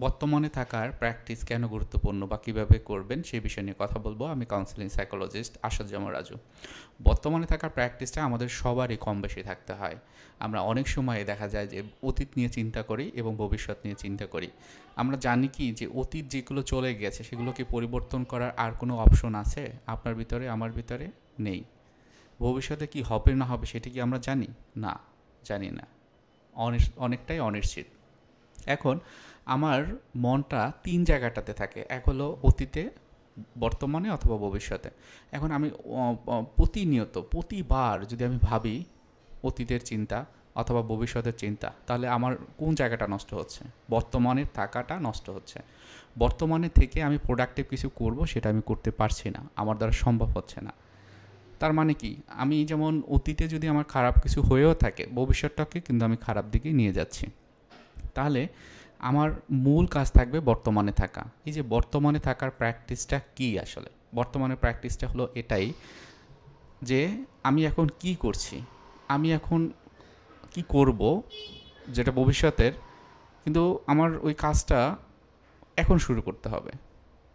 বর্তমানে থাকার প্র্যাকটিস কেন গুরুত্বপূর্ণ বা কীভাবে করবেন সেই বিষয় নিয়ে কথা বলবো। আমি কাউন্সেলিং সাইকোলজিস্ট আসাদুজ্জামান রাজু। বর্তমানে থাকার প্র্যাকটিসটা আমাদের সবারই কম বেশি থাকতে হয়। আমরা অনেক সময় দেখা যায় যে অতীত নিয়ে চিন্তা করি এবং ভবিষ্যৎ নিয়ে চিন্তা করি। আমরা জানি কি যে অতীত যেগুলো চলে গেছে সেগুলোকে পরিবর্তন করার আর কোনো অপশন আছে আপনার ভিতরে, আমার ভিতরে? নেই। ভবিষ্যতে কি হবে না হবে সেটা কি আমরা জানি? না, জানি না। অনেকটাই অনিশ্চিত। এখন আমার মনটা ৩ জায়গাটাতে থাকে। এক হলো অতীতে, বর্তমানে অথবা ভবিষ্যতে। এখন আমি প্রতিনিয়ত, প্রতিবার যদি আমি ভাবি অতীতের চিন্তা অথবা ভবিষ্যতের চিন্তা, তাহলে আমার কোন জায়গাটা নষ্ট হচ্ছে? বর্তমানের থাকাটা নষ্ট হচ্ছে। বর্তমানে থেকে আমি প্রোডাক্টিভ কিছু করব সেটা আমি করতে পারছি না। আমার দ্বারা সম্ভব হচ্ছে না। তার মানে কি? আমি যেমন অতীতে যদি আমার খারাপ কিছু হয়েও থাকে, ভবিষ্যৎটাকে কিন্তু আমি খারাপ দিকেই নিয়ে যাচ্ছি। তাহলে আমার মূল কাজ থাকবে বর্তমানে থাকা। এই যে বর্তমানে থাকার প্র্যাকটিসটা কী আসলে? বর্তমানের প্র্যাকটিসটা হলো এটাই যে আমি এখন কি করছি? আমি এখন কি করব যেটা ভবিষ্যতের, কিন্তু আমার ওই কাজটা এখন শুরু করতে হবে।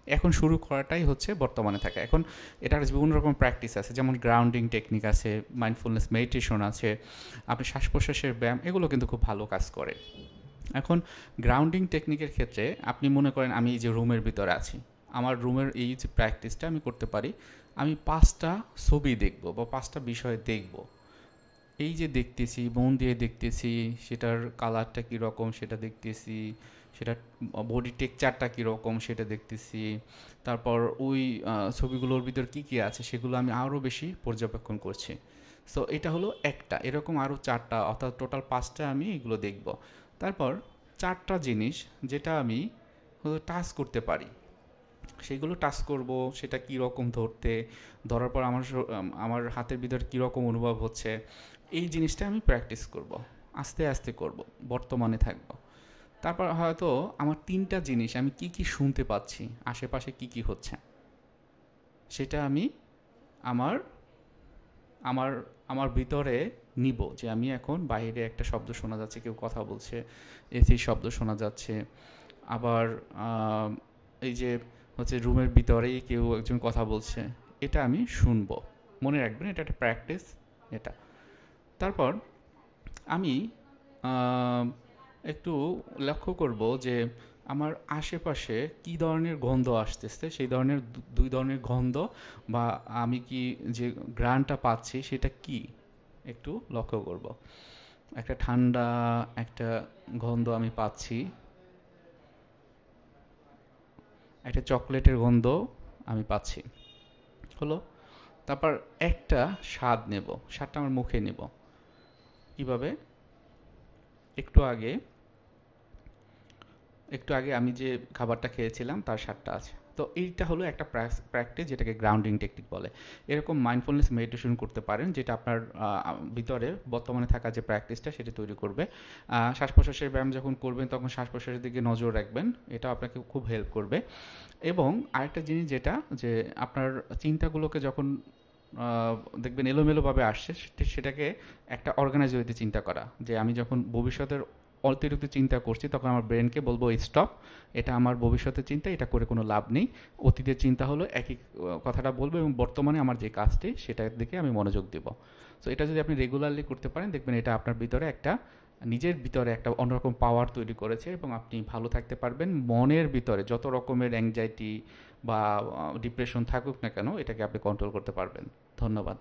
এখন শুরু করাটাই হচ্ছে বর্তমানে থাকা। এখন এটার বিভিন্ন রকম প্র্যাকটিস আছে, যেমন গ্রাউন্ডিং টেকনিক আছে, মাইন্ডফুলনেস মেডিটেশন আছে, আপনি শ্বাস-প্রশ্বাসের ব্যায়াম, এগুলো কিন্তু খুব ভালো কাজ করে। এখন গ্রাউন্ডিং টেকনিকের ক্ষেত্রে আপনি মনে করেন আমি এই যে রুমের ভিতরে আছি, আমার রুমের এই যে প্র্যাকটিসটা আমি করতে পারি, আমি ৫টা ছবি দেখব বা ৫টা বিষয় দেখব। এই যে দেখতেছি, মন দিয়ে দেখতেছি, সেটার কালারটা কীরকম সেটা দেখতেছি, সেটার বডি টেক্সচারটা কীরকম সেটা দেখতেছি, তারপর ওই ছবিগুলোর ভিতর কী কী আছে সেগুলো আমি আরও বেশি পর্যবেক্ষণ করছি। সো এটা হলো একটা, এরকম আরও 4টা, অর্থাৎ টোটাল 5টা আমি এগুলো দেখব। তারপর 4টা জিনিস যেটা আমি টাচ করতে পারি, সেগুলো টাচ করব, সেটা কীরকম ধরতে, ধরার পর আমার হাতের ভিতর কীরকম অনুভব হচ্ছে, এই জিনিসটা আমি প্র্যাকটিস করব, আস্তে আস্তে করব, বর্তমানে থাকব। তারপর হয়তো আমার 3টা জিনিস, আমি কি কি শুনতে পাচ্ছি, আশেপাশে কি কি হচ্ছে, সেটা আমি আমার আমার আমার ভিতরে নিব, যে আমি এখন বাইরে একটা শব্দ শোনা যাচ্ছে, কেউ কথা বলছে, এসির শব্দ শোনা যাচ্ছে, আবার এই যে হচ্ছে রুমের ভিতরেই কেউ একজন কথা বলছে, এটা আমি শুনবো। মনে রাখবেন এটা একটা প্র্যাকটিস। এটা তারপর আমি একটু লক্ষ্য করব যে আমার আশেপাশে কী ধরনের গন্ধ আসতেছে, সেই ধরনের 2 ধরনের গন্ধ, বা আমি কি যে ঘ্রাণটা পাচ্ছি সেটা কি একটু লক্ষ্য করব। একটা ঠান্ডা একটা গন্ধ আমি পাচ্ছি, একটা চকলেটের গন্ধ আমি পাচ্ছি, হলো। তারপর একটা স্বাদ নেব, স্বাদটা আমার মুখে নেব। কিভাবে? একটু আগে একটু আগে আমি যে খাবারটা খেয়েছিলাম তার স্বাদটা আছে। তো এইটা হলো একটা প্র্যাকটিস, যেটাকে গ্রাউন্ডিং টেকনিক বলে। এরকম মাইন্ডফুলনেস মেডিটেশন করতে পারেন, যেটা আপনার ভিতরে বর্তমানে থাকা যে প্র্যাকটিসটা সেটা তৈরি করবে। শ্বাস প্রশ্বাসের ব্যায়াম যখন করবেন তখন শ্বাস প্রশ্বাসের দিকে নজর রাখবেন, এটা আপনাকে খুব হেল্প করবে। এবং আরেকটা জিনিস যেটা, যে আপনার চিন্তাগুলোকে যখন দেখবেন এলোমেলোভাবে আসছে, সেটাকে একটা অর্গানাইজ ওয়েতে চিন্তা করা, যে আমি যখন ভবিষ্যতের অতিরিক্ত চিন্তা করছি তখন আমার ব্রেনকে বলবো স্টপ, এটা আমার ভবিষ্যতের চিন্তা, এটা করে কোনো লাভ নেই। অতীতের চিন্তা হলো একই কথাটা বলবো, এবং বর্তমানে আমার যে কাজটি সেটার দিকে আমি মনোযোগ দেব। সো এটা যদি আপনি রেগুলারলি করতে পারেন, দেখবেন এটা আপনার ভিতরে একটা, নিজের ভিতরে একটা অন্যরকম পাওয়ার তৈরি করেছে, এবং আপনি ভালো থাকতে পারবেন। মনের ভিতরে যত রকমের অ্যাংজাইটি বা ডিপ্রেশন থাকুক না কেন, এটাকে আপনি কন্ট্রোল করতে পারবেন। ধন্যবাদ।